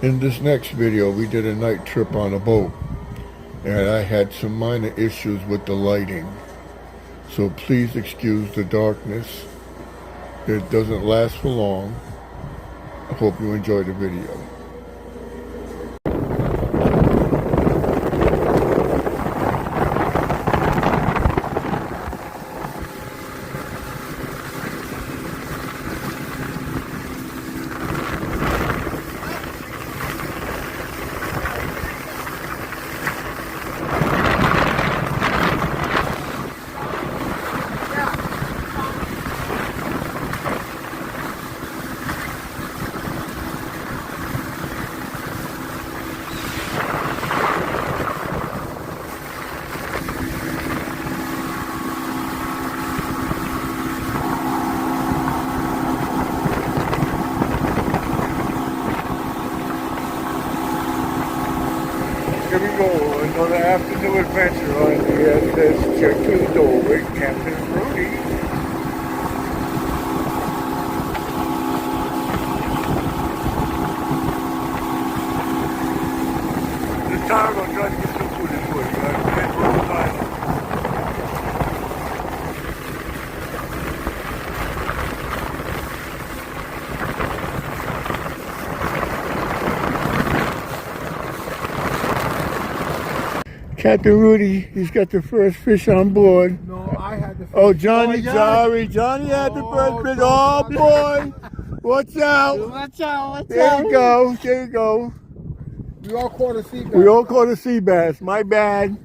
In this next video, we did a night trip on a boat, and I had some minor issues with the lighting. So please excuse the darkness. It doesn't last for long. I hope you enjoy the video. Here we go, another afternoon adventure on the SS Chiquito with Captain Rudy. This time I'm trying to get some footage for you. I can't roll the title. Captain Rudy, he's got the first fish on board. No, I had the fish. Oh, Johnny, sorry. Johnny had the first fish. Oh, boy. Watch out. Watch out, watch out. There you go. There you go. We all caught a sea bass. We all caught a sea bass. My bad.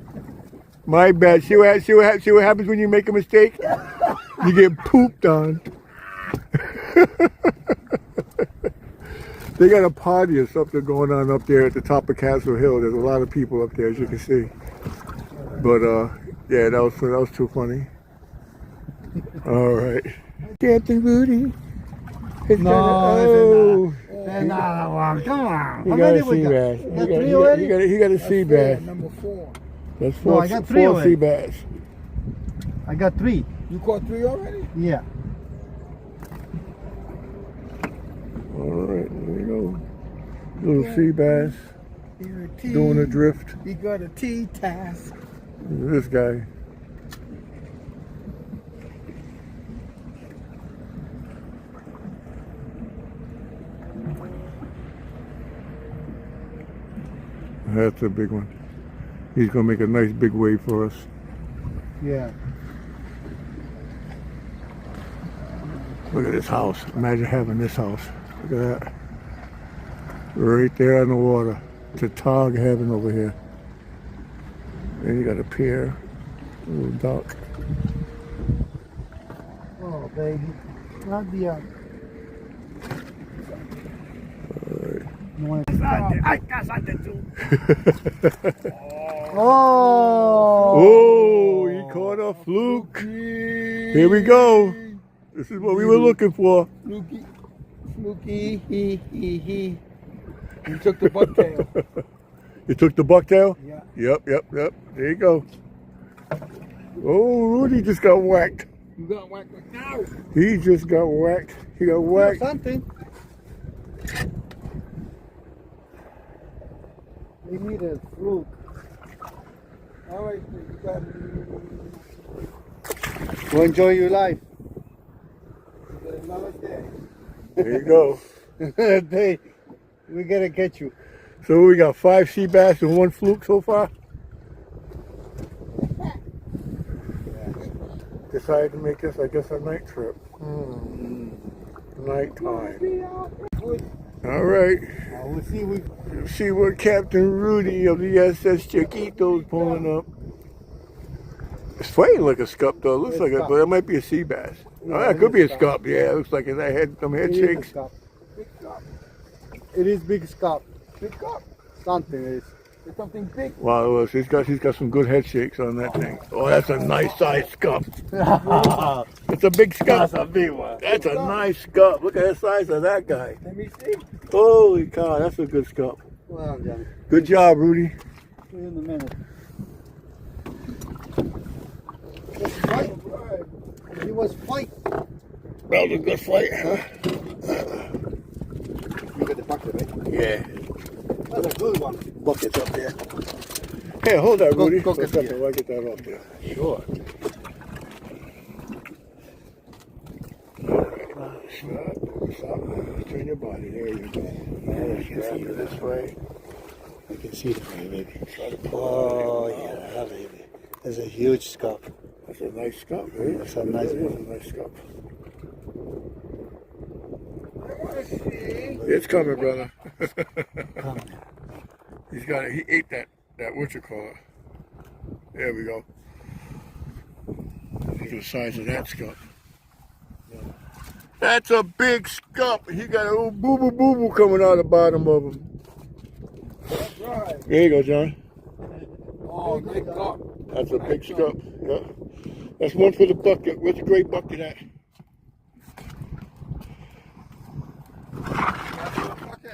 My bad. See what happens when you make a mistake? You get pooped on. They got a party or something going on up there at the top of Castle Hill. There's a lot of people up there, as you can see. But yeah, that was too funny. All right, Captain Rudy. No, come on. He got a sea bass. He got a sea bass. Number 4. That's four. No, I got 3 4 sea bass. I got 3. You caught 3 already? Yeah. All right, there you go. Little sea bass doing a drift. He got a T task. This guy. That's a big one. He's gonna make a nice big wave for us. Yeah. Look at this house. Imagine having this house. Look at that. Right there on the water. It's a tog heaven over here. And you got a pier, a little dock. Oh, baby. Not the Oh! Oh, he caught a fluke. Here we go. This is what we were looking for. Fluky, he. You took the bucktail. You took the bucktail? Yeah. Yep. There you go. Oh, Rudy just got whacked. You got whacked right now. He just got whacked. He got whacked. Something. We need a fluke. All right, you got it. Well, enjoy your life. Another day. There you go. Hey, we gotta get you. So we got 5 sea bass and 1 fluke so far. Decided to make this, I guess, a night trip. Nighttime. All right. We'll See what Captain Rudy of the SS Chiquito is pulling up. It's fighting like a scup though. It looks like it, but it might be a sea bass. Yeah, Oh, that could be a scup. Yeah, it looks like it had some head shakes. Big scup. It is big scup. Big scup. Something is. It's something big. Wow, look, he's got some good head shakes on that thing. Oh, that's a nice size scup. It's a big scup. That's a big one. That's a nice scup. Look at the size of that guy. Let me see. Holy cow, that's a good scup. Well, Johnny. Good job, Rudy. See you in a minute. He was fight. That was a good fight, huh? You got the bucket, right? Yeah. That's a good one. Bucket's up there. Hey, hold that, Rudy. Go For a get second it. while I get that off there. Sure. Stop. Turn your body. There you go. Now strap it this way. I can see it, baby. Try to pull Oh, it out. yeah, baby. That's a huge scup. That's a nice scup, right? That's a nice That is one. a nice scup. It's coming, brother. Come on. He's got it. He ate that what you call it. There we go. Look at the size of that scup. That's a big scup. He got a little boo-boo coming out the bottom of him. That's right. There you go, John. Oh, big scup. That's a big scup. Yeah. That's one for the bucket. Where's the gray bucket at?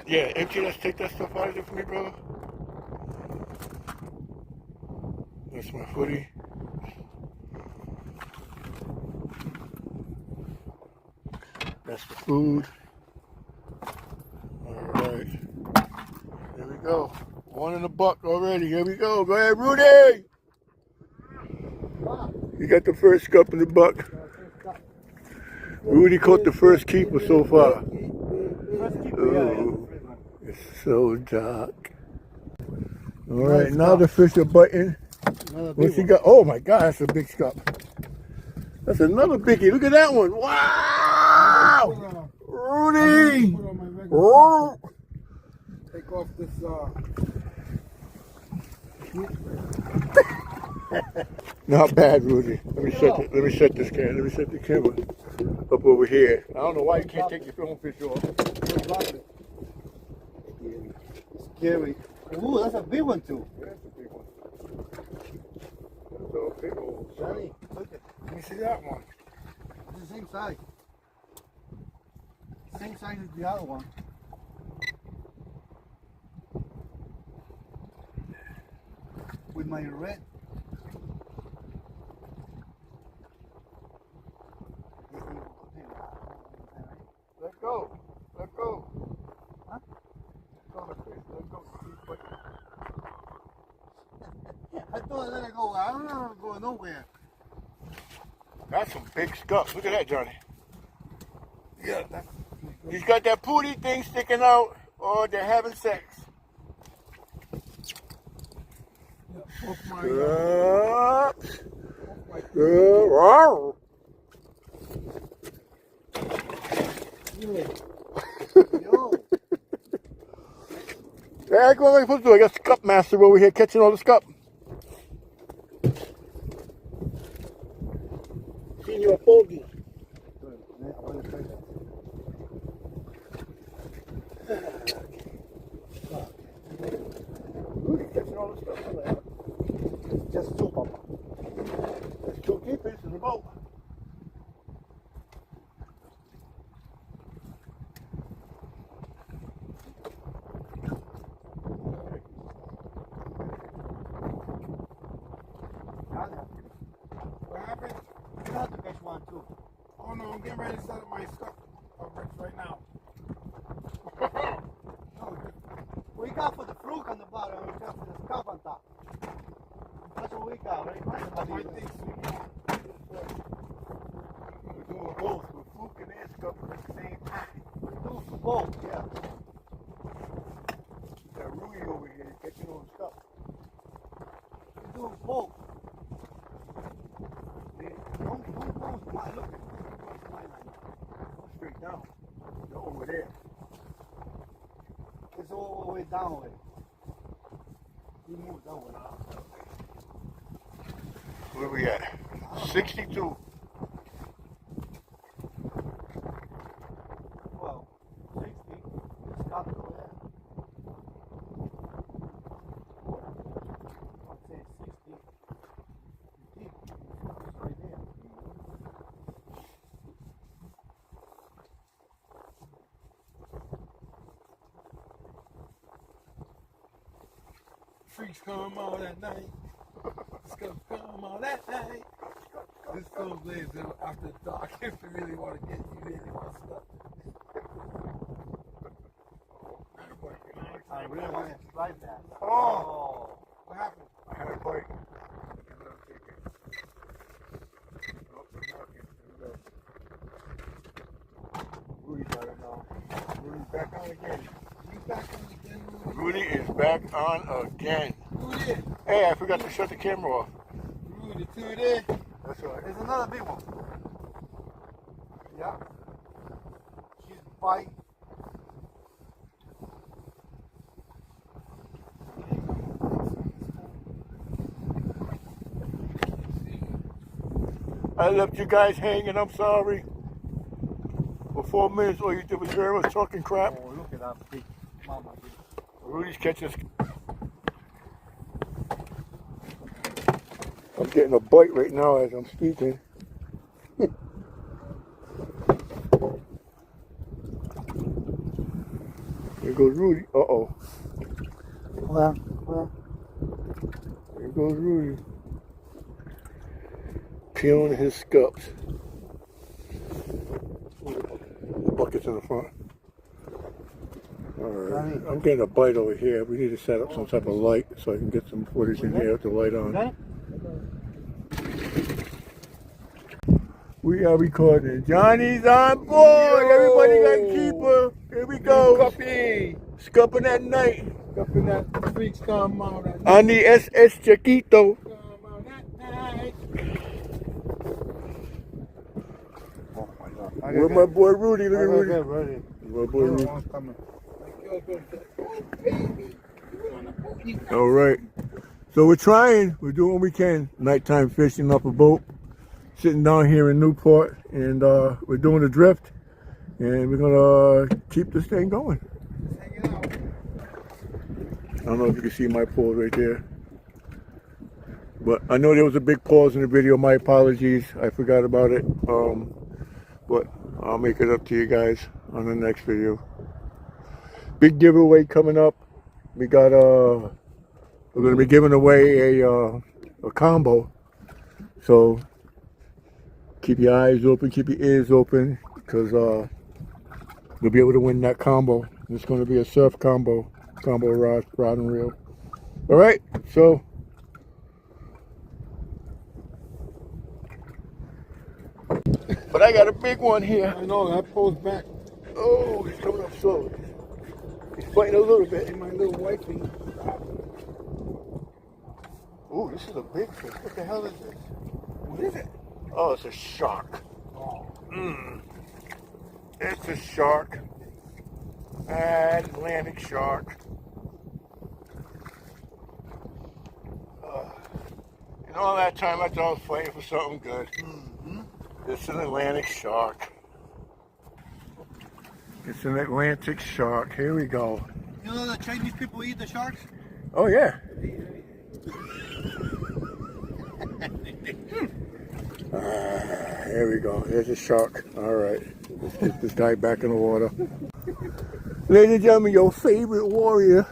Yeah, empty. Let's take that stuff out of there for me, brother. That's my hoodie. That's the food. All right. Here we go. One in the buck already. Here we go. Go ahead, Rudy. You got the first scup in the buck. Rudy caught the first keeper so far. Ooh, it's so dark. All right, now the fish are biting. What's he got? Oh my God, that's a big scup. That's another biggie. Look at that one. Wow! Rudy! Oh. Take off this. Not bad, Rudy. Let me set the camera up over here. I don't know why you can't take your film fish off. Scary. Ooh, that's a big one too. Yeah, that's a big one. That's a big old. Johnny, look at. Let me see that one. It's the same size. Same size as the other one. With my red. Let go. Let go. Huh? Let go. I thought I let it go. I don't know if going nowhere. That's some big scup. Look at that, Johnny. Yeah. He's got that pooty thing sticking out, or they're having sex. Off my, Yo. Yeah, what am I supposed to do? I got Scup Master over here catching all the scup. Senior Bogey. Look, he's catching all the stuff. Just two, Papa. There's two keepers in the boat. What happened? You have to catch one too. Oh no, I'm getting ready to set up my stuff right now. We got for the fruit on the bottom, we got for the scup on top. That's what we got, right? I think so. We're doing both. We're fluking and scupping at the same time. We're doing for both, yeah. Got Rudy over here catching all the scup. We're doing both. Don't go to my look. Go to my line. Go straight down. They're over there. It's all the way down way. You move that way. Where we at? 62. Well, 60. Stop over there. I'll say 60. Deep. It's right there. Freaks come out at night. Skunks come out at night. This film plays after dark. If you really want to get you really want to stuff. I really want it. right there. Oh. What happened? I had a bite. Rudy got it now. Rudy's back on again. He's back on again. Rudy is back on again. Rudy. Hey, I forgot to shut the camera off. Rudy, Rudy. That's all right. There's another big one. Yeah. She's biting. I left you guys hanging, I'm sorry. For 4 minutes, all you did was hear us talking crap. Oh, look at that big mama. Rudy's catching us. I'm getting a bite right now as I'm speaking. There goes Rudy. Uh-oh. Well. There goes Rudy. Peeling his scups. The bucket's in the front. Alright. I'm getting a bite over here. We need to set up some type of light so I can get some footage in here with the light on. Okay. We are recording. Johnny's on board. Yo. Everybody got a keeper. Here we go. Puppy. Scupping at night. Scupping that freaks come out at night. On the SS Chiquito. Come out at night. Oh my God. Where's my boy Rudy? Look at Rudy. Ready. My boy Rudy. One's coming. All right. So we're trying. We're doing what we can. Nighttime fishing off a boat. Sitting down here in Newport. And we're doing a drift. And we're going to keep this thing going. Hanging out. I don't know if you can see my pause right there. But I know there was a big pause in the video. My apologies. I forgot about it. But I'll make it up to you guys on the next video. Big giveaway coming up. We got we're going to be giving away a combo. So keep your eyes open, keep your ears open, because you'll be able to win that combo. It's going to be a surf combo rod and reel. All right, so but I got a big one here. I know, that pulls back. Oh, he's coming up slowly. He's fighting a little bit. In my little wifey. Oh, this is a big fish. What the hell is this? What is it? Oh, it's a shark. Oh. It's a shark. An Atlantic shark. And all that time I thought I was fighting for something good. It's an Atlantic shark. It's an Atlantic shark. Here we go. You know the Chinese people eat the sharks? Oh yeah. Here we go. There's a shark. All right. Let's get this guy back in the water. Ladies and gentlemen, your favorite warrior.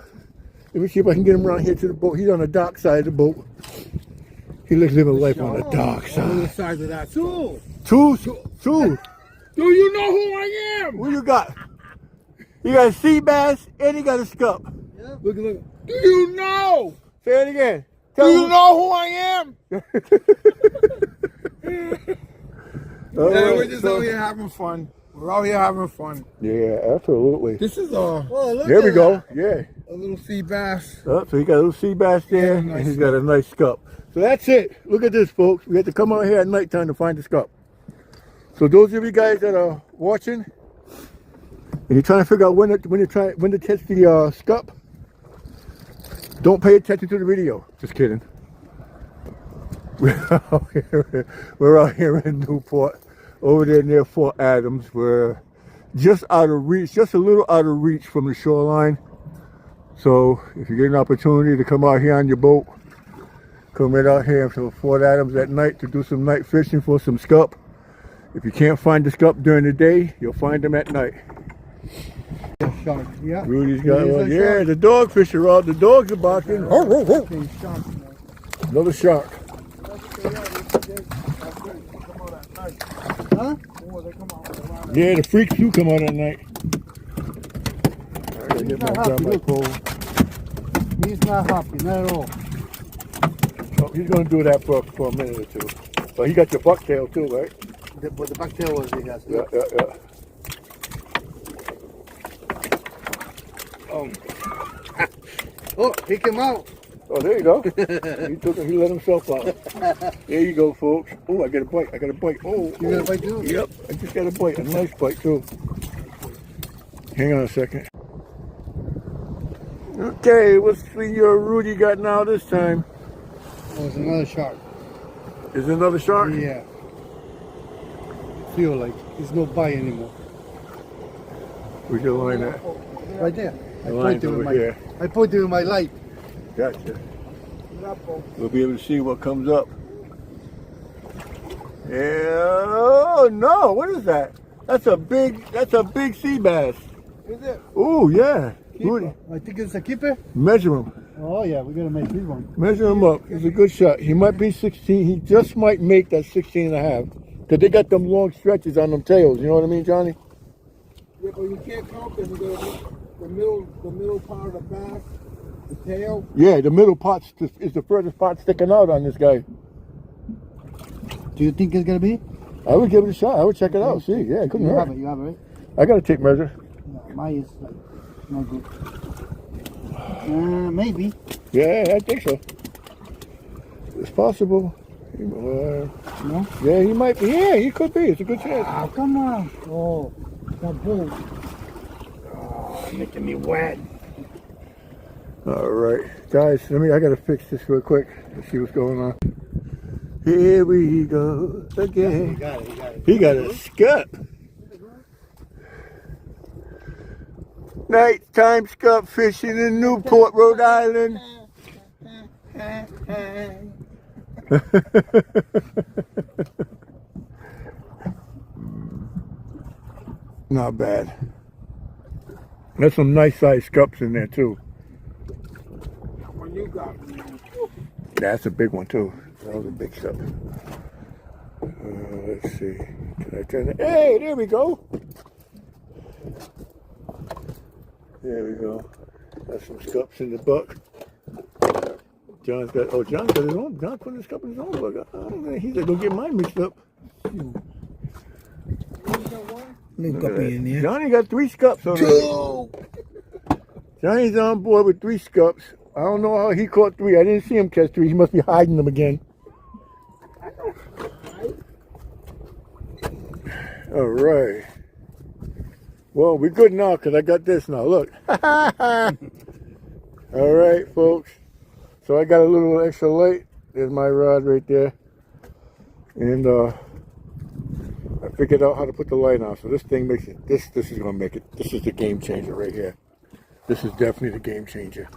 Let me see if I can get him around here to the boat. He's on the dock side of the boat. He lives living life on the dock On the side. size of that. Two. Two. Do you know who I am? What you got? You got a sea bass and you got a scup. Yeah. Look. Do you know? Say it again. Do you know who I am? All Yeah, right, we're just so- out here having fun. We're out here having fun. Yeah, absolutely. This is Oh, look There at we go. that. Yeah. a little sea bass. Oh, so he got a little sea bass there, Yeah, and nice he's got a nice scup. So that's it. Look at this, folks. We have to come out here at nighttime to find the scup. So those of you guys that are watching, and you're trying to figure out when to catch the scup, don't pay attention to the video. Just kidding. We're out here in Newport, over there near Fort Adams. We're just out of reach, just a little out of reach from the shoreline. So if you get an opportunity to come out here on your boat, come right out here to Fort Adams at night to do some night fishing for some scup. If you can't find the scup during the day, you'll find them at night. Shark. Yeah. Rudy's got It is one. a Yeah, shark. the dogfish are out. The dogs are barking. Ho, ho, ho. Big shark, man. Another shark. Huh? Yeah, the freaks do come out at night. I gotta get my, grab my pole. He's not happy, not at all. Oh, he's gonna do that for a minute or two. But he got your bucktail too, right? But the back tail was he has. Yeah, yeah, yeah. Oh, he came out. Oh, there you go. He let himself out. There you go, folks. Oh, I got a bite. I got a bite. Oh, You got a bite too? Yep, I just got a bite. A nice bite too. Hang on a second. Okay, what's your Rudy got now this time? Oh, it's another shark. Is it another shark? Yeah. Feel like there's no bite anymore. Where's your line at? Right there. The line's over here. I pointed with my light. Gotcha. We'll be able to see what comes up. Yeah. Oh no! What is that? That's a big sea bass. Is it? Oh yeah. Rudy, I think it's a keeper. measure him. Oh yeah, we gotta make this one. Measure him up. He's a good shot. He might be 16. He just might make that 16 and a half. Because they got them long stretches on them tails. You know what I mean, Johnny? Yeah, but you can't count them. The middle part of the back, the tail. Yeah, the middle part is the furthest part sticking out on this guy. Do you think it's gonna be? I would give it a shot. I would check it out. See, yeah, it couldn't You hurt. have it. You have it, right? I got to take measure. No, mine is like not good. Maybe. Yeah, I think so. It's possible. No. Yeah, he might be. Yeah, he could be. It's a good chance. Ah, come on. Oh, that bull. Oh, making me wet. All right, guys. I got to fix this real quick. Let's see what's going on. Here we go again. You got it. You got it. He got a scup. Nighttime scup fishing in Newport, Rhode Island. Not bad. There's some nice sized scups in there too. When you got That's a big one too. That was a big scup. Let's see. Can I turn it? Hey, there we go. There we go. Got some scups in the buck. John's got his own. John's putting his cup in his own buck. He's like, don't get mine mixed up. Little guppy in there. Johnny got 3 scups on there. Johnny's on board with 3 scups. I don't know how he caught 3. I didn't see him catch 3. He must be hiding them again. All right. Well, we're good now because I got this now. Look. All right, folks. So I got a little extra light. There's my rod right there. And I figured out how to put the light on. So this thing makes it, this is going to make it, this is the game changer right here. This is definitely the game changer.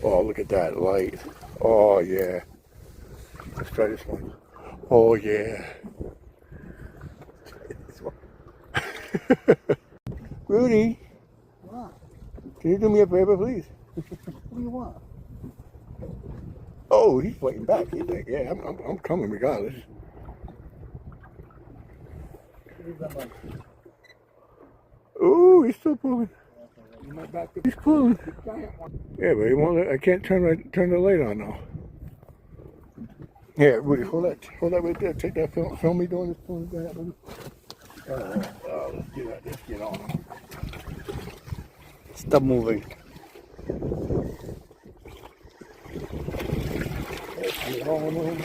Oh, look at that light. Oh, yeah. Let's try this one. Oh, yeah. Rudy, What? can you do me a favor, please? What do you want? Oh, he's fighting back. He's like, yeah, I'm coming regardless. Oh, he's still pulling. He's pulling. Yeah, but he won't. I can't turn the light on now. Yeah, Rudy, hold that right there. Take that film. Film me doing this. Pulling back, Rudy. Let's get on. Stop moving. Let's get on him.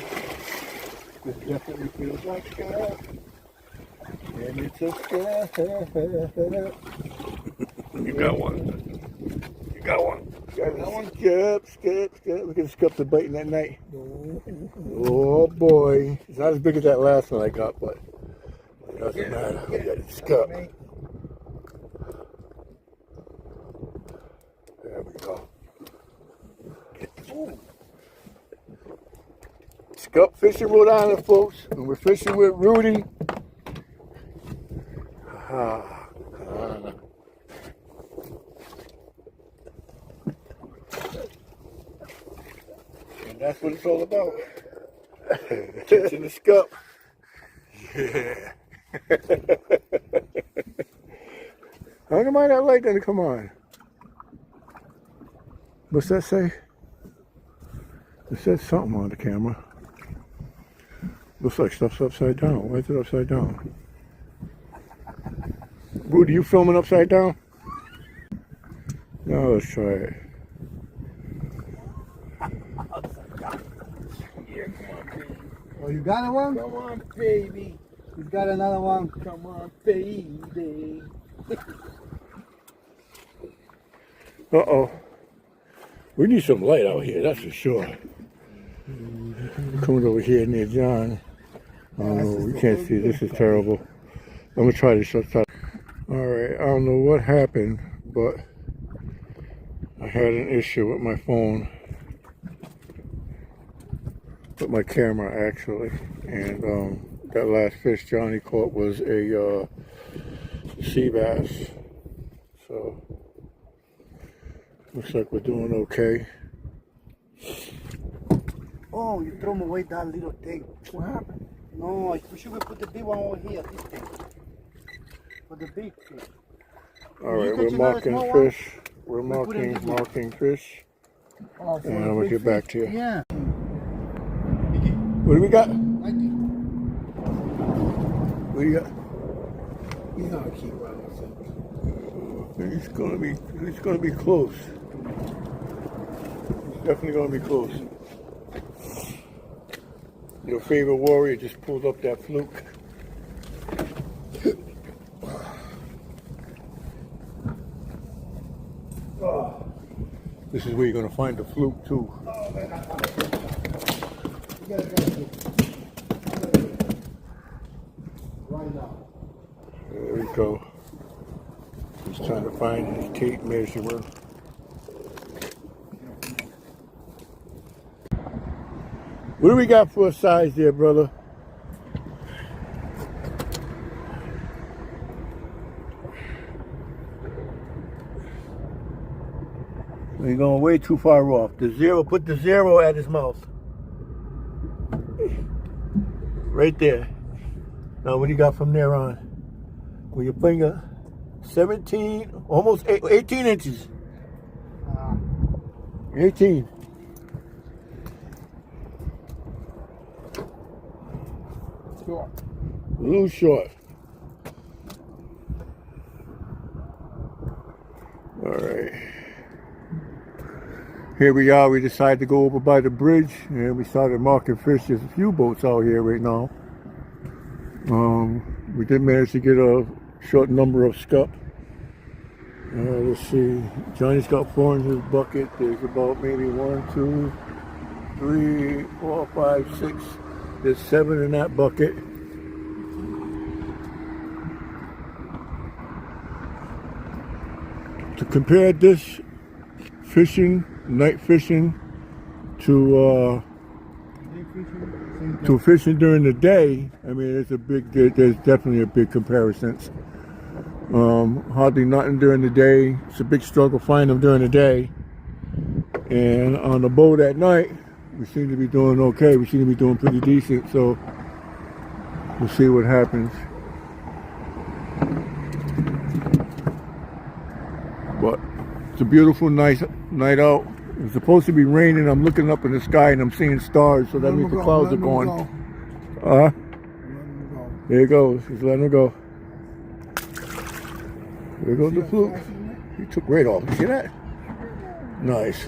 This definitely feels like sky. And it's a sky. You got one. You got one. Got one. Skip. Look at the scups are biting that night. Oh boy. It's not as big as that last one I got, but it doesn't matter. We got a scup. There we go. Scup fishing Rhode Island, folks. And we're fishing with Rudy. And that's what it's all about. Catching the scup. Yeah. How come I that light doesn't come on? What's that say? It says something on the camera. Looks like stuff's upside down. Why is it upside down? Rudy, you filming upside down? Now let's try it. Yeah, come on, baby. Oh, you got one? Come on, baby. You got another one? Come on, baby. Uh-oh. We need some light out here, that's for sure. Coming over here near John. Oh, we can't see. This is terrible. I'm going to try this outside. Alright, I don't know what happened, but I had an issue with my phone. With my camera, actually. And that last fish Johnny caught was a sea bass. So, looks like we're doing okay. Oh, you throw away that little thing. What happened? No, we should put the big one over here, this thing. For the big fish. Alright, You we're catch another marking small one? fish. We're We put it in this one. marking fish. Oh, for And the I'm gonna big get back to you. Yeah. What do we got? Right there. What do you got? He's gonna keep running. He's gonna be close. He's definitely gonna be close. Your favorite warrior just pulled up that fluke. This is where you're gonna find the fluke too. Right now. There we go. He's trying to find his tape measure. What do we got for a size there, brother? You're going way too far off. The zero, put the zero at his mouth. Right there. Now what do you got from there on? With your finger, 17, almost 18 inches. 18. Sure. A little short. All right. Here we are. We decided to go over by the bridge and we started marking fish. There's a few boats out here right now. We did manage to get a short number of scup. Let's see. Johnny's got 4 in his bucket. There's about maybe 1, 2, 3, 4, 5, 6. There's 7 in that bucket. To compare this fishing, night fishing, to fishing during the day, I mean, there's definitely a big comparison. Hardly nothing during the day. It's a big struggle finding them during the day. And on the boat at night, we seem to be doing okay. We seem to be doing pretty decent. So we'll see what happens. But it's a beautiful night out. It's supposed to be raining. I'm looking up in the sky and I'm seeing stars. So that means the clouds are going. There he goes. He's letting her go. There goes the fluke. He took right off. You see that? Nice.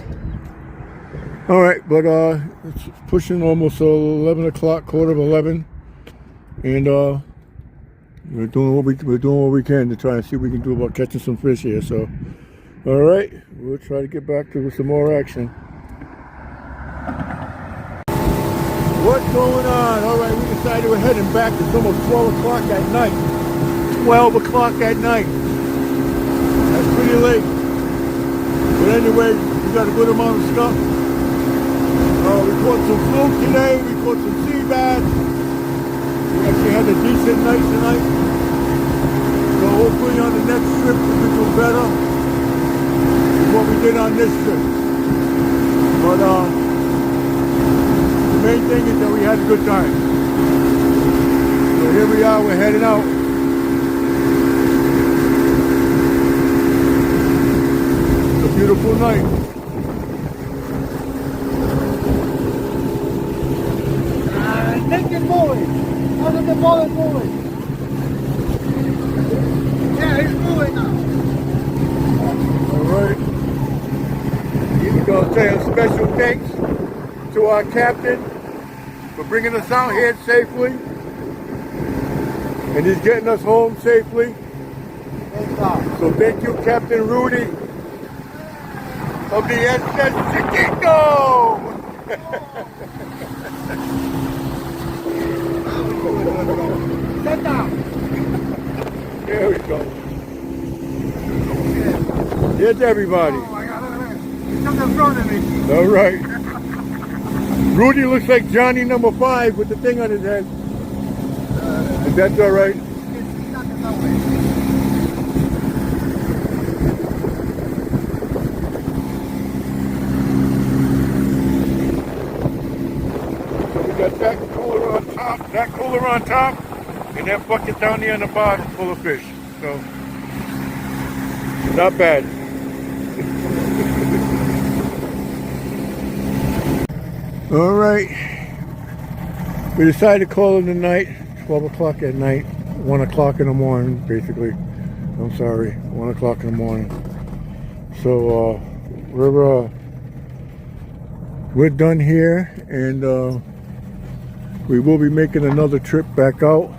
All right, but it's pushing almost 11 o'clock, quarter of 11, and we're doing what we can to try and see what we can do about catching some fish here. So, all right, we'll try to get back to some more action. What's going on? All right, we decided we're heading back. It's almost 12 o'clock at night. 12 o'clock at night. That's pretty late. But anyway, we got a good amount of stuff. We caught some fluke today. We caught some sea bass. We actually had a decent night tonight. So hopefully on the next trip we can do better than what we did on this trip. But the main thing is that we had a good time. So here we are. We're heading out. It's a beautiful night. think it's moving. How did the boat is moving? Yeah, it's moving now. All right. He's going to say a special thanks to our captain for bringing us out here safely. And he's getting us home safely. So thank you, Captain Rudy of the SS Chiquito. Sit down. There we go. Here's everybody. Oh my God, look at this. He's just in front of me. All right. Rudy looks like Johnny number 5 with the thing on his head. But that's all right. He's not in that way. So we got that cooler on top, and that bucket down there on the bottom full of fish. So, not bad. All right. We decided to call it a night, 12 o'clock at night, 1 o'clock in the morning, basically. I'm sorry, 1 o'clock in the morning. So, we're done here, and we will be making another trip back out.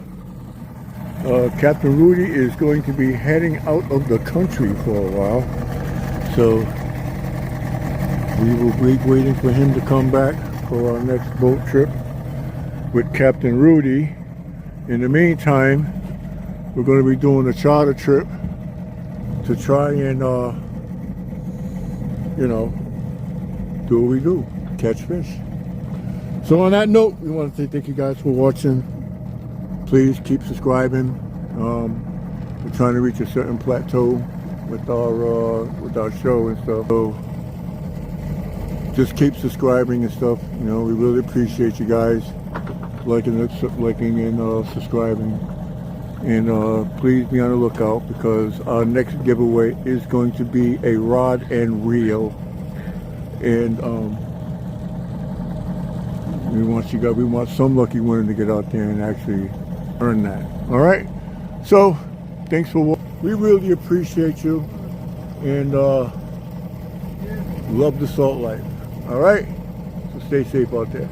Captain Rudy is going to be heading out of the country for a while, so we will be waiting for him to come back for our next boat trip with Captain Rudy. In the meantime, we're going to be doing a charter trip to try and you know, do what we do, catch fish. So on that note, we want to say thank you guys for watching. Please keep subscribing. We're trying to reach a certain plateau with our show and stuff. So just keep subscribing and stuff. You know, we really appreciate you guys liking and subscribing. And please be on the lookout, because our next giveaway is going to be a rod and reel. And we want some lucky winner to get out there and actually earn that. All right. So thanks for watching. We really appreciate you, and love the salt life. All right. So stay safe out there.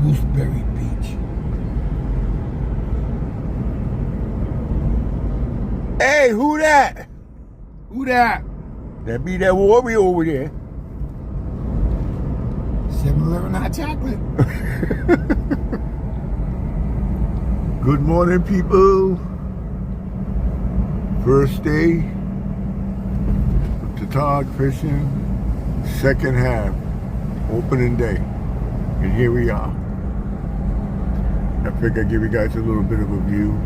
Gooseberry Beach. Hey, who that? Who that? That be that warrior over there. 7-Eleven hot chocolate. Good morning, people. First day to tog fishing, second half, opening day. And here we are. I figured I'd give you guys a little bit of a view.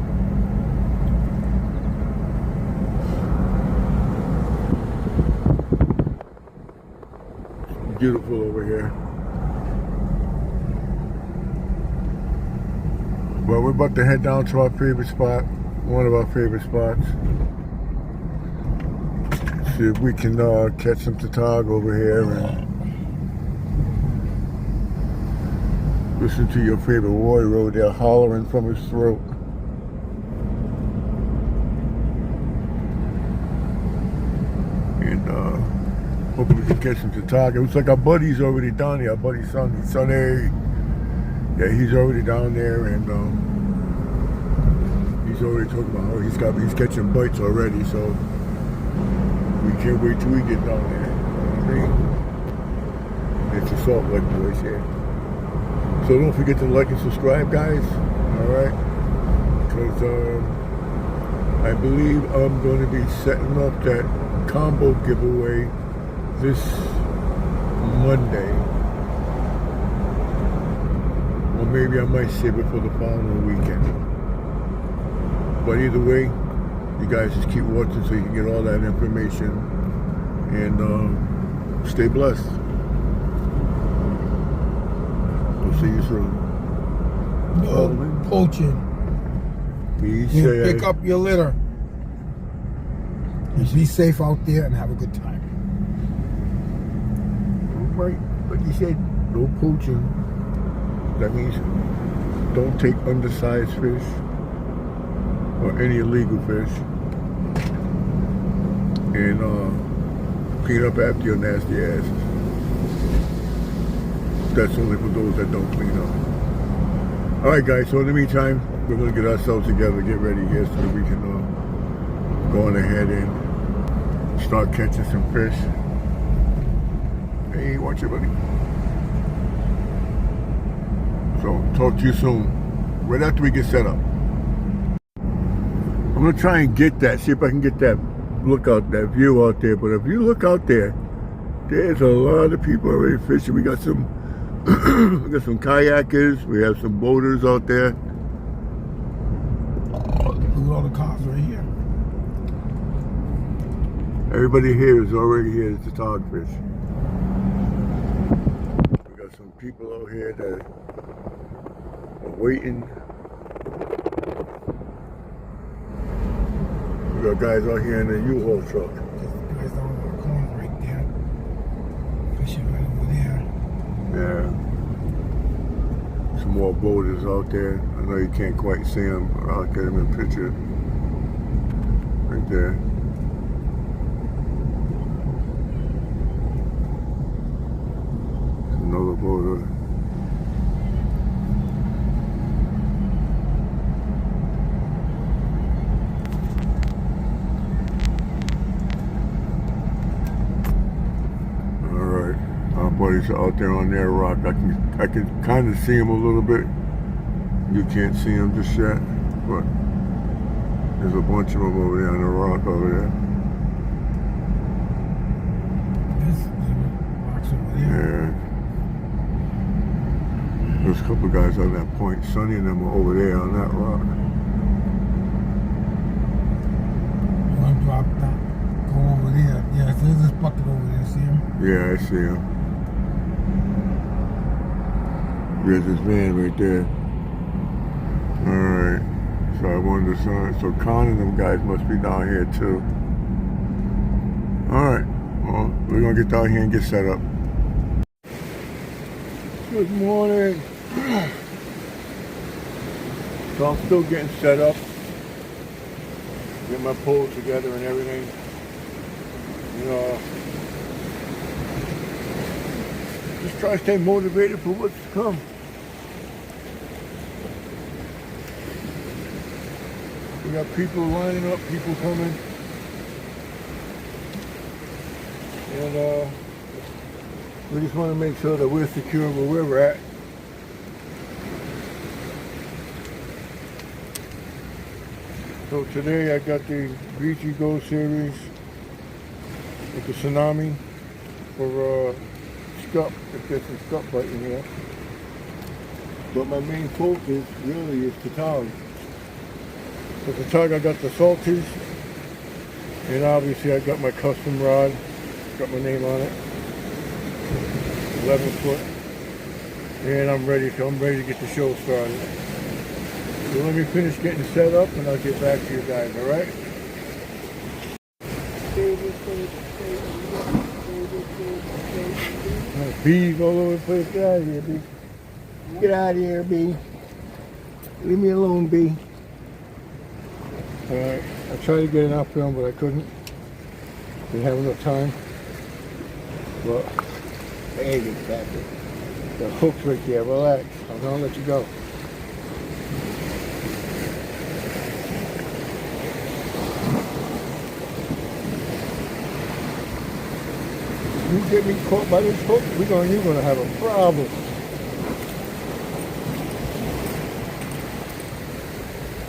Beautiful over here. Well, we're about to head down to our favorite spot, one of our favorite spots. See if we can catch some tautog over here and listen to your favorite warrior there hollering from his throat. And hopefully we can catch some tautog. It looks like our buddy's already down here. Our buddy Sonny. Yeah, he's already down there, and he's already talking about how he's catching bites already. So we can't wait till we get down there. You know what I mean? It's a Salt Lake boys here. So don't forget to like and subscribe, guys. All right, because I believe I'm going to be setting up that combo giveaway this Monday. Or maybe I might save it for the following weekend. But either way, you guys just keep watching so you can get all that information. And stay blessed. We'll see you soon. No poaching. Be You safe. pick up your litter. And be safe out there and have a good time. Right, like you said, no poaching. That means don't take undersized fish or any illegal fish. And clean up after your nasty ass. That's only for those that don't clean up. Alright guys, so in the meantime, we're going to get ourselves together, get ready here so that we can go on ahead and start catching some fish. Hey, watch it, buddy. So, talk to you soon. Right after we get set up. I'm going to try and get that, see if I can get that look out, that view out there. But if you look out there, there's a lot of people already fishing. We got some we got some kayakers, we have some boaters out there. Look at all the cars right here. Everybody here is already here to target fish. We got some people out here that are waiting. We got guys out here in the U-Haul truck. Guys down in the corner right there. Fishing right over there. Yeah. Some more boaters out there. I know you can't quite see them, but I'll get them in picture. Right there. Another boater. Alright, our buddies are out there on their rock. I can kind of see them a little bit. You can't see them just yet, but there's a bunch of them over there on the rock over there. This box over there. Yeah. There's a couple of guys on that point. Sonny and them are over there on that rock. One drop down. Go over there. Yeah, so there's this bucket over there. See him? Yeah, I see him. There's this van right there. Alright. So I wanted to so Con and them guys must be down here too. Alright. Well, we're gonna get down here and get set up. Good morning. So I'm still getting set up. Get my poles together and everything. You know, just try to stay motivated for what's to come. We got people lining up, people coming. And we just want to make sure that we're secure where we're at. So today I got the Beachy Go series with the Tsunami for scup, if there's some scup biting here. But my main focus really is the tug. For the tug I got the Salties, and obviously I got my custom rod, got my name on it, 11 foot, and I'm ready to get the show started. So let me finish getting set up and I'll get back to you guys, alright? Bees all over the place. Get out of here, bee. Get out of here, bee. Leave me alone, bee. Alright, I tried to get enough film, but I couldn't. Didn't have enough time. But, hey, get back there. The hook's right there. Relax. I'm gonna let you go. You get me caught by this hook, you're gonna have a problem.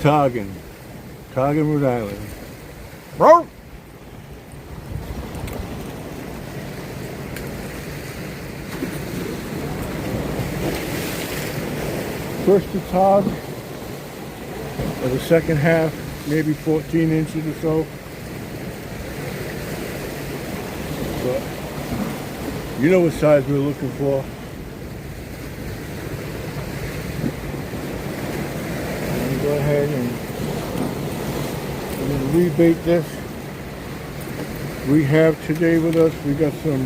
Targan, Rhode Island. Bro. First to tog of the second half, maybe 14 inches or so. But you know what size we're looking for. And go ahead and we're going to rebait this. We have today with us, we got some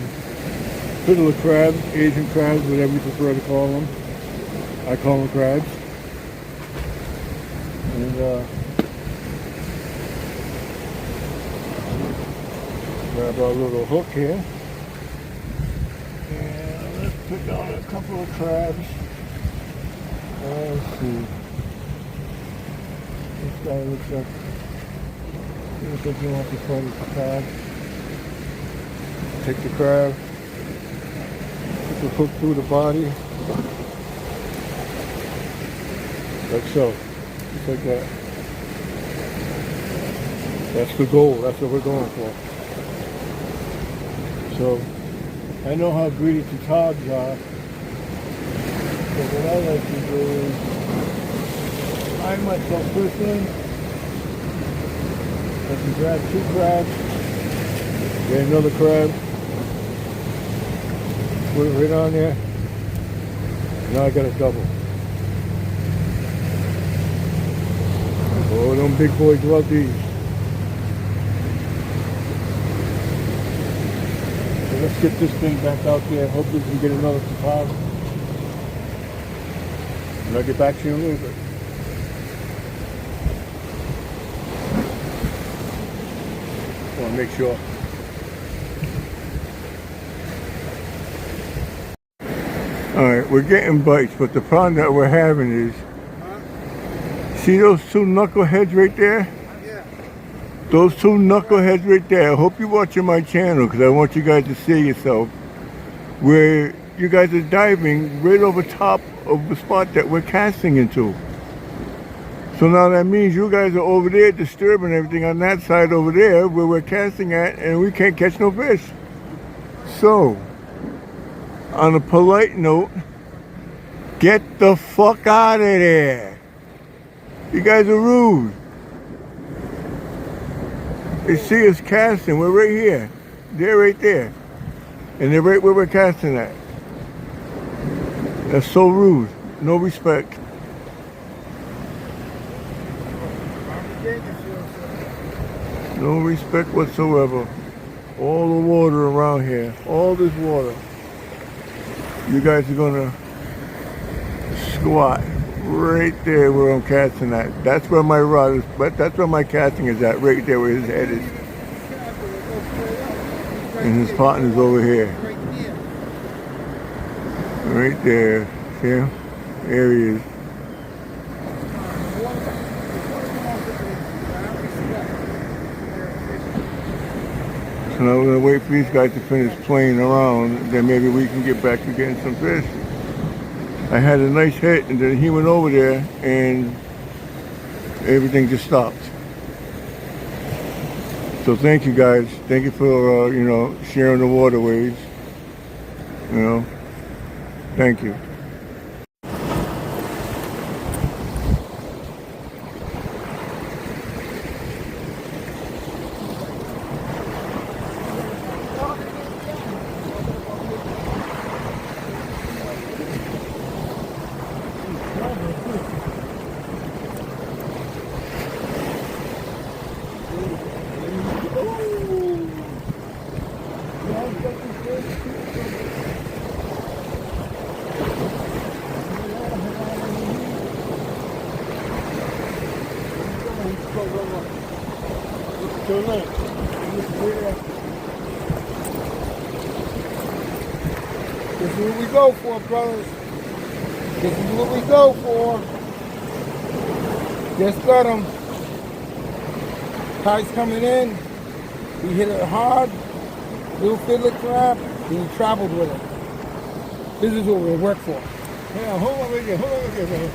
fiddler crabs, Asian crabs, whatever you prefer to call them. I call them crabs. And grab our little hook here. And let's put down a couple of crabs. Let's see. This guy looks like he wants to fight with the crab. Take the crab. Put the hook through the body. Like so. Just like that. That's the goal. That's what we're going for. So, I know how greedy the togs are. So what I like to do is I myself first in. I can grab 2 crabs. Get another crab. Put it right on there. Now I got a double. Oh, them big boys love these. So let's get this thing back out there. Hopefully we can get another tog. And I'll get back to you in a little bit. I want to make sure. Alright, we're getting bites, but the problem that we're having is, see those 2 knuckleheads right there? Yeah. Those 2 knuckleheads right there. I hope you're watching my channel because I want you guys to see yourself. Where you guys are diving right over top of the spot that we're casting into. So now that means you guys are over there disturbing everything on that side over there where we're casting at, and we can't catch no fish. So, on a polite note, get the fuck out of there. You guys are rude. They see us casting. We're right here. They're right there. And they're right where we're casting at. That's so rude. No respect. No respect whatsoever. All the water around here. All this water. You guys are gonna squat right there where I'm casting at. That's where my rod is, but that's where my casting is at, right there where his head is. And his partner's over here. Right there. See him? There he is. So now we're gonna wait for these guys to finish playing around, then maybe we can get back to getting some fish. I had a nice hit, and then he went over there, and everything just stopped. So thank you guys. Thank you for sharing the waterways. Thank you. This is what we go for, brothers. This is what we go for. Just got them. Tide's coming in. We hit it hard. Little fiddler crab. And we traveled with it. This is what we work for. Yeah, hold on right there. Hold on right there, brother.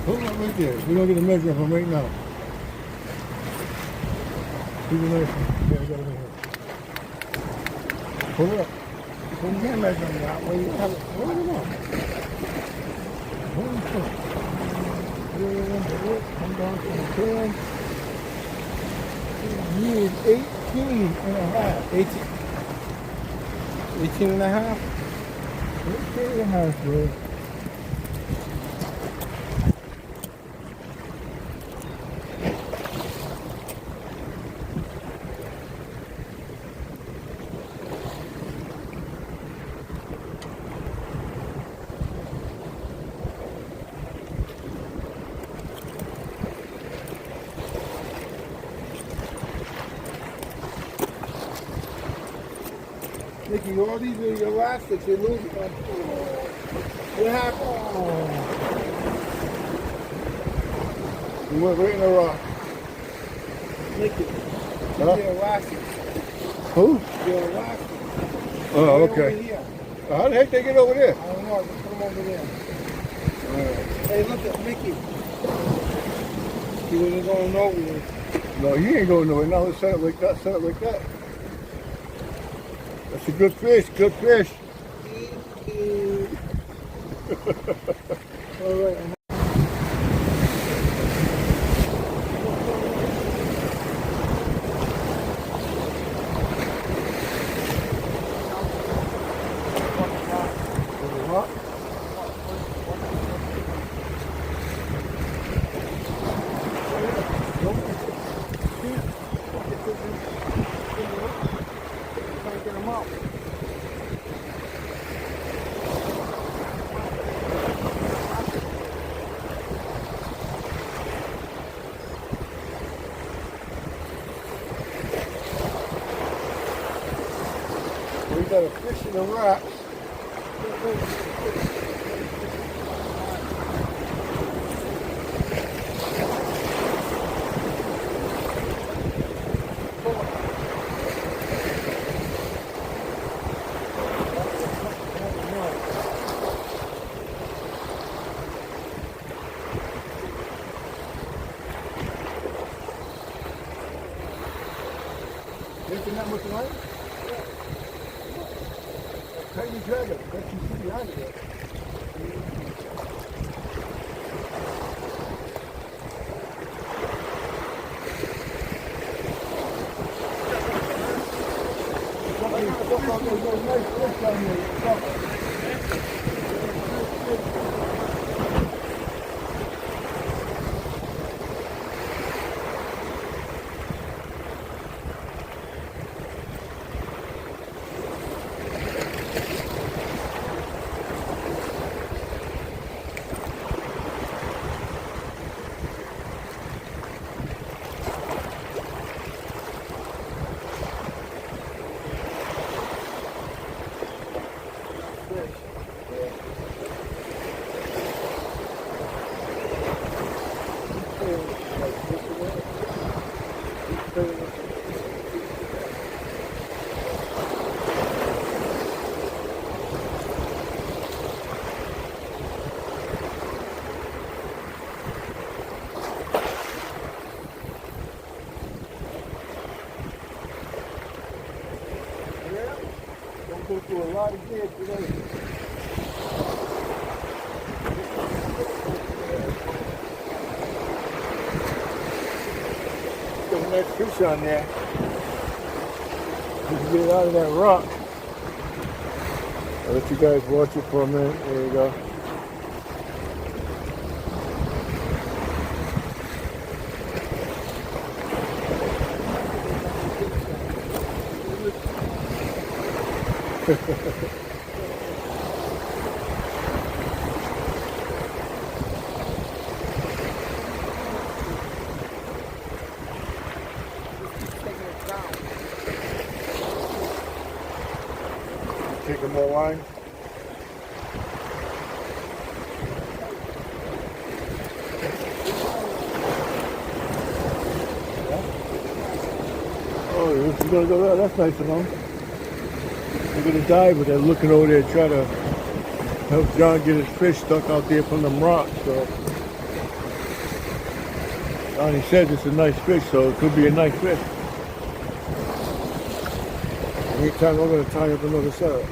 Hold on right there. We're going to get a measure of him right now. He's a nice one. Yeah, I got him in here. Hold it up. You can't measure them that way. You have it. Hold him up. Hold him up. Come down to the 10. He is 18 and a half. 18 and a half? 18 and a half, bro. Mickey, all these are your elastics, you're losing them. What happened? You went right in the rock. Mickey, Huh? your elastics. Who? Your elastics. Oh, Right okay. over here. How the heck they get over there? I don't know, just put them over there. Hey, look at Mickey. He wasn't going nowhere. No, you ain't going nowhere. Now let's set it like that, set it like that. That's a good fish, good fish. All right. We got a fish in the rocks. Making that much light? Tiny dragon, that you see behind it. There's a nice fish down there. Go through a lot of gears today. There's a nice fish on there. You can get it out of that rock. I'll let you guys watch it for a minute. There you go. taking more line? Oh, you're gonna go there? That's nice of them. They're gonna dive, but they're looking over there, try to help John get his fish stuck out there from them rocks. So Johnny says it's a nice fish, so it could be a nice fish. Anytime I'm gonna tie up another setup.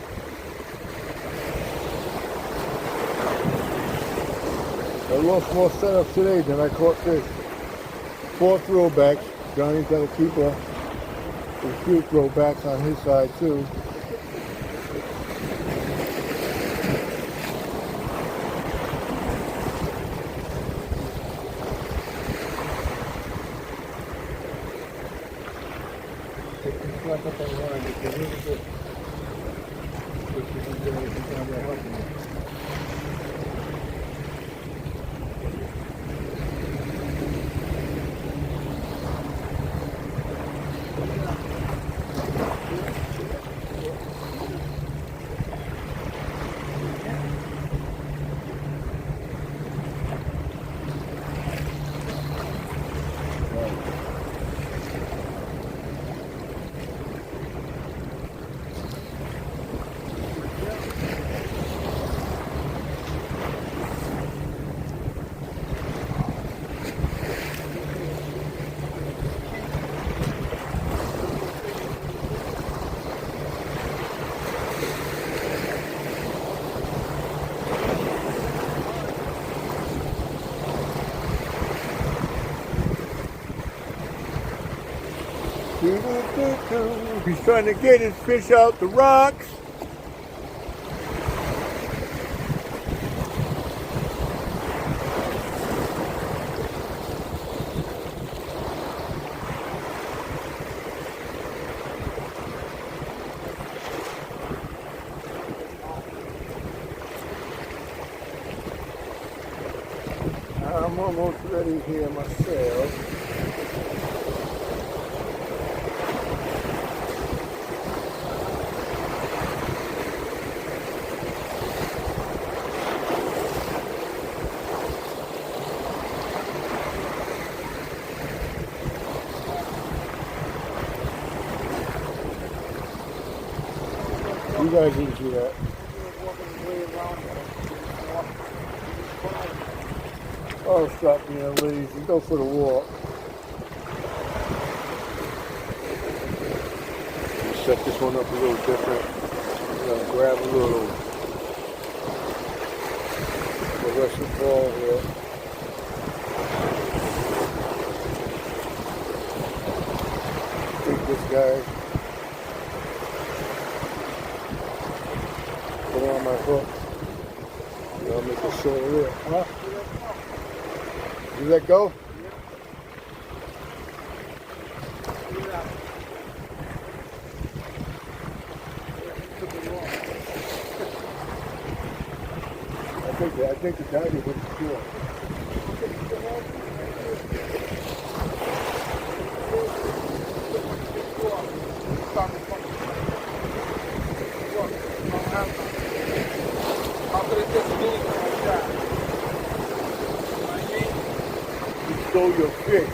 I lost more setups today than I caught fish. 4 throwbacks. Johnny's got to keep a few throwbacks on his side too. He's trying to get his fish out the rocks. I'm almost ready here myself. You guys didn't see that. Oh, stop being lazy. Go for the walk. Set this one up a little different. I'm going to grab a little fluorescent ball here. Take this guy. Put it on my hook. And I'll make a short reel. Huh? You let go? I think the diver went to shore. You stole your fish.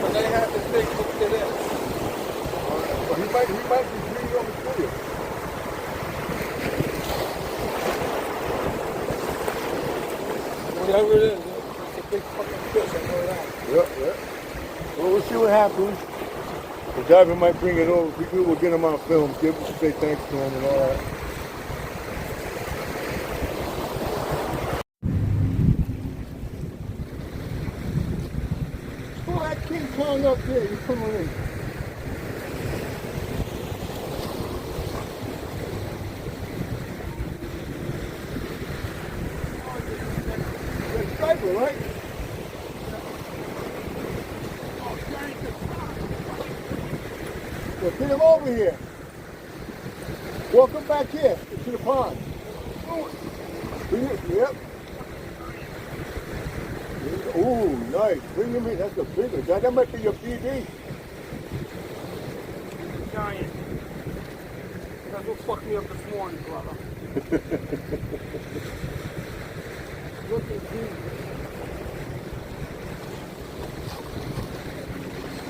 When they have the fish hooked to this. Well, he might be bringing over to you. Whatever it is, it's a big fucking fish, I know that. Yep. Well, we'll see what happens. The diver might bring it over. If we do, we'll get him on film. Say thanks to him and all that. Oh, that King Kong up there. He's coming in. Striper, right? Well, get him over here. Walk him back here to the pond. Bring it, yep. Ooh, nice. Bring him in. That's a big one. That might be your PD. Giant. That's what fucked me up this morning, brother. Look at these.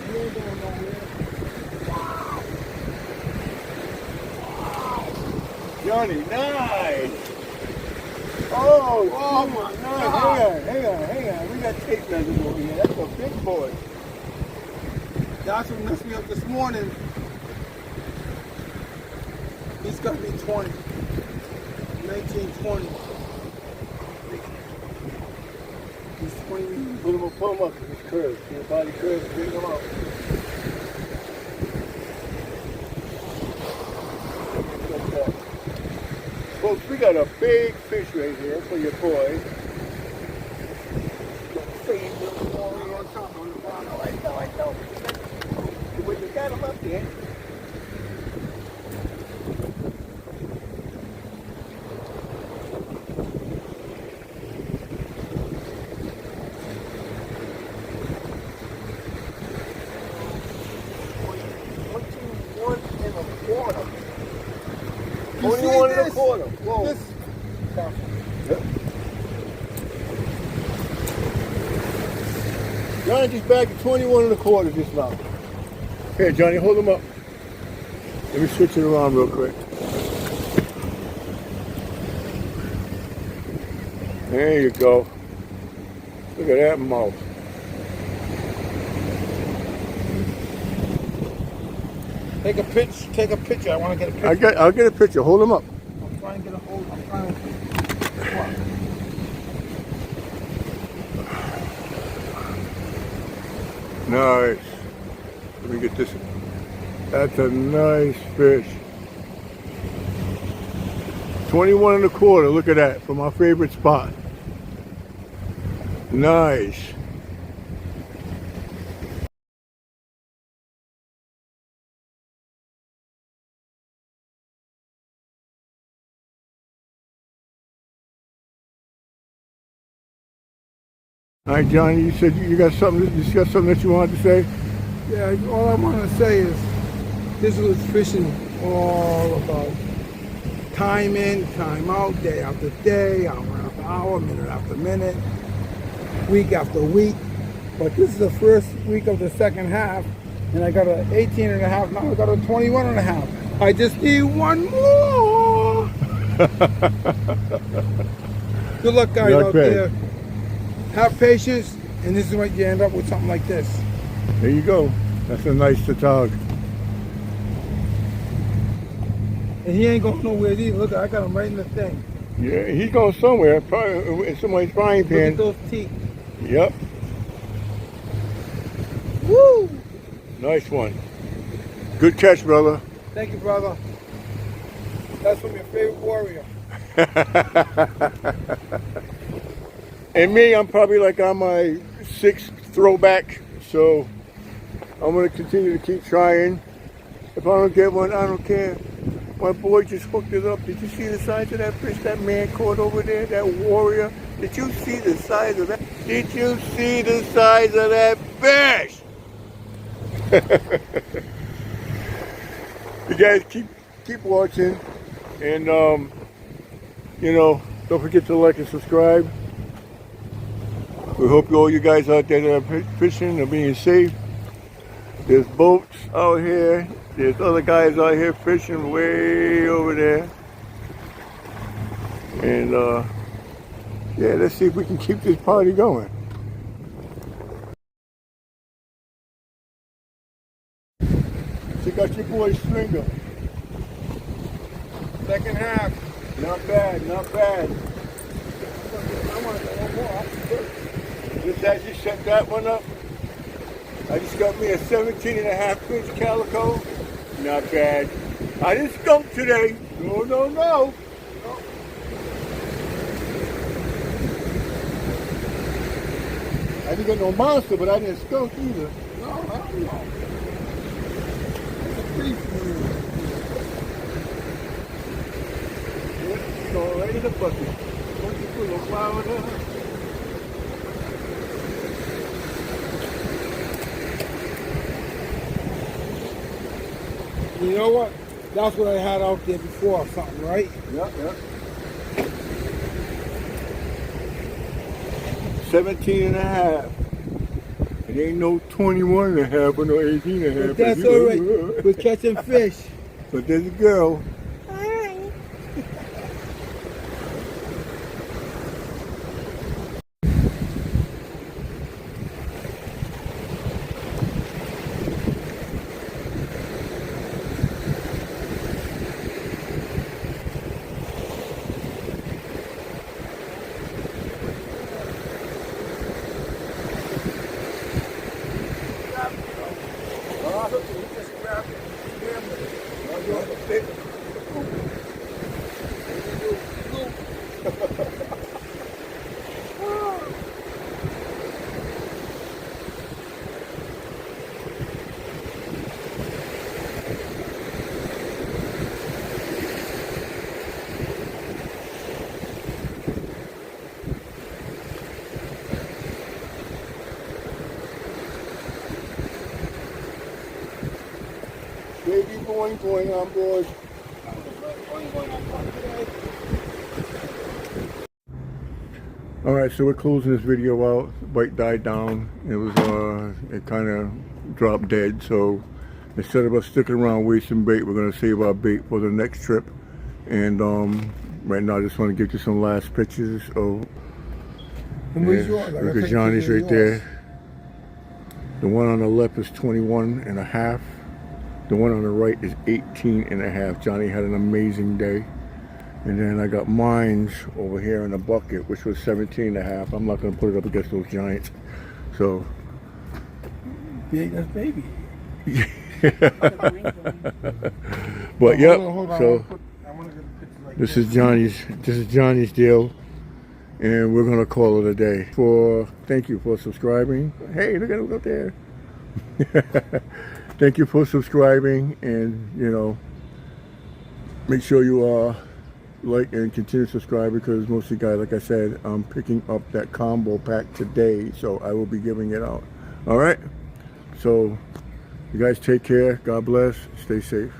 You ain't going nowhere. Johnny, nice. Oh, my nice. God. Hang on. We got tape measures over here. That's a big boy. That's what messed me up this morning. He's got to be 20. 1920. He's 20. Pull him up. It's curved. See the body curves. Bring him up. Folks, we got a big fish right here for your boy. I know. But you got him up there. You 21 see and a this? quarter. Whoa. This. Yep. Johnny just back at 21 and a quarter just now. Here, Johnny, hold him up. Let me switch it around real quick. There you go. Look at that mouth. Take a picture. I want to get a picture. I'll get a picture. Hold him up. I'm trying to get a hold. I'm trying to. Nice. Let me get this. That's a nice fish. 21 and a quarter. Look at that. From my favorite spot. Nice. All right, Johnny, you said you got something that you wanted to say? Yeah, all I want to say is this was fishing all about. Time in, time out, day after day, hour after hour, minute after minute, week after week. But this is the first week of the second half, and I got an 18 and a half, now I got a 21 and a half. I just need one more. Good luck, guys, Not out bad. there. Have patience, and this is what you end up with, something like this. There you go. That's a nice tautog. And he ain't going nowhere either. Look, I got him right in the thing. Yeah, he's going somewhere. Probably in somebody's frying Look at pan. those teeth. Yep. Woo! Nice one. Good catch, brother. Thank you, brother. That's from your favorite warrior. And me, I'm probably like on my 6th throwback, so I'm going to continue to keep trying. If I don't get one, I don't care. My boy just hooked it up. Did you see the size of that fish that man caught over there, that warrior? Did you see the size of that? Did you see the size of that fish? You guys keep watching, and you know, don't forget to like and subscribe. We hope all you guys out there that are fishing are being safe. There's boats out here. There's other guys out here fishing way over there. And yeah, let's see if we can keep this party going. Check out your boy Stringer. Second half. Not bad, not bad. I want to go one more. Just as you set that one up, I just got me a 17.5-inch calico. Not bad. I didn't skunk today. No. I didn't get no monster, but I didn't skunk either. No, hell no. It's a pretty You go right in the bucket. Once you put a flower there. You know what? That's what I had out there before or something, right? Yep, yep. 17 and a half. It ain't no 21 and a half or no 18 and a half. But that's all right. We're catching fish. But there's a girl. Baby boing boing on board. Alright, so we're closing this video out. The bite died down. It was it kind of dropped dead, so instead of us sticking around wasting bait, we're gonna save our bait for the next trip. And right now I just want to get you some last pictures of look at Johnny's right there. The one on the left is 21 and a half. The one on the right is 18 and a half. Johnny had an amazing day. And then I got mines over here in the bucket, which was 17 and a half. I'm not going to put it up against those giants. So. Big as baby. But yep, Hold on. so I want to get a picture like this is Johnny's deal. And we're going to call it a day. Thank you for subscribing. Hey, look at it up there. Thank you for subscribing, and you know, make sure you like and continue to subscribe, because most of you guys, like I said, I'm picking up that combo pack today, so I will be giving it out. All right, so you guys take care. God bless. Stay safe.